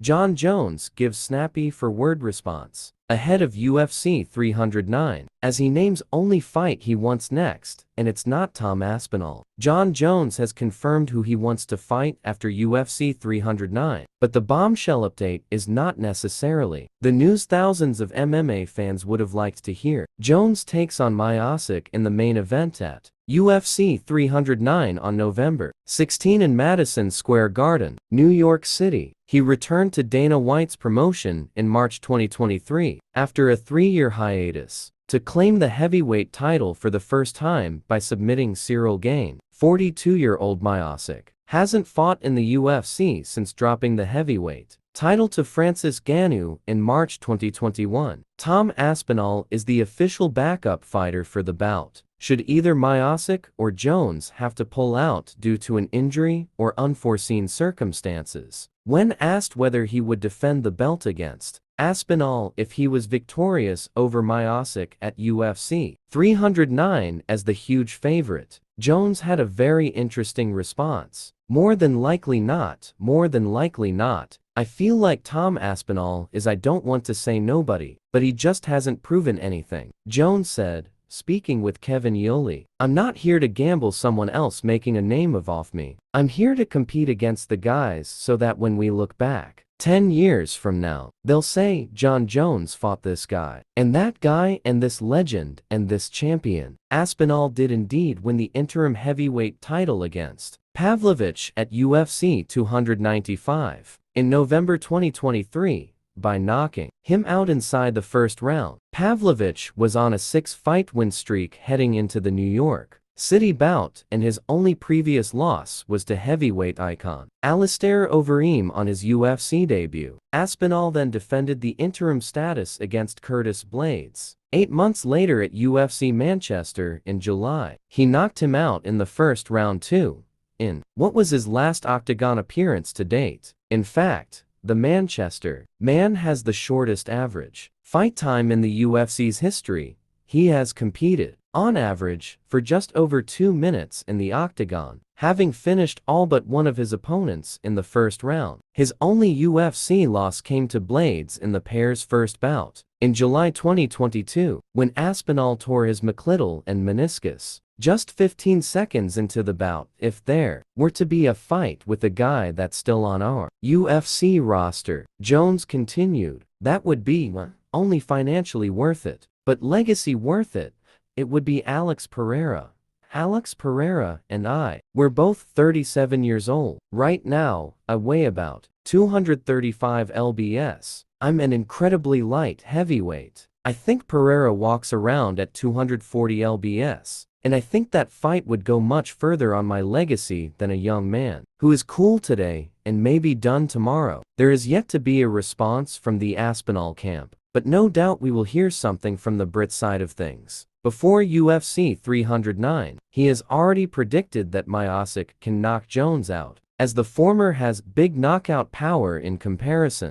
Jon Jones gives snappy for word response ahead of UFC 309, as he names only fight he wants next, and it's not Tom Aspinall. Jon Jones has confirmed who he wants to fight after UFC 309, but the bombshell update is not necessarily the news thousands of MMA fans would have liked to hear. Jones takes on Miocic in the main event at UFC 309 on November 16 in Madison Square Garden, New York City. He returned to Dana White's promotion in March 2023, after a 3-year hiatus, to claim the heavyweight title for the first time by submitting Cyril Gane. 42-year-old Miocic hasn't fought in the UFC since dropping the heavyweight title to Francis Ngannou in March 2021. Tom Aspinall is the official backup fighter for the bout, should either Miocic or Jones have to pull out due to an injury or unforeseen circumstances. When asked whether he would defend the belt against Aspinall if he was victorious over Miocic at UFC 309 as the huge favorite, Jones had a very interesting response. More than likely not. I feel like Tom Aspinall is, I don't want to say nobody, but he just hasn't proven anything. Jones said, speaking with Kevin Iole, I'm not here to gamble someone else making a name off me. I'm here to compete against the guys so that when we look back 10 years from now, they'll say Jon Jones fought this guy, and that guy, and this legend, and this champion. Aspinall did indeed win the interim heavyweight title against Pavlovich at UFC 295 in November 2023 by knocking him out inside the first round. Pavlovich was on a 6-fight win streak heading into the New York City bout, and his only previous loss was to heavyweight icon Alistair Overeem on his UFC debut. Aspinall then defended the interim status against Curtis Blades 8 months later at UFC Manchester in July. He knocked him out in the first round too, in what was his last octagon appearance to date. In fact, the Manchester man has the shortest average fight time in the UFC's history. He has competed, on average, for just over 2 minutes in the octagon, having finished all but one of his opponents in the first round. His only UFC loss came to Blades in the pair's first bout in July 2022, when Aspinall tore his McLittle and meniscus just 15 seconds into the bout. If there were to be a fight with a guy that's still on our UFC roster, Jones continued, that would be only financially worth it, but legacy worth it. It would be Alex Pereira. Alex Pereira and I, we're both 37 years old. Right now, I weigh about 235 lbs. I'm an incredibly light heavyweight. I think Pereira walks around at 240 lbs. And I think that fight would go much further on my legacy than a young man who is cool today and may be done tomorrow. There is yet to be a response from the Aspinall camp, but no doubt we will hear something from the Brit side of things. Before UFC 309, he has already predicted that Miocic can knock Jones out, as the former has big knockout power in comparison.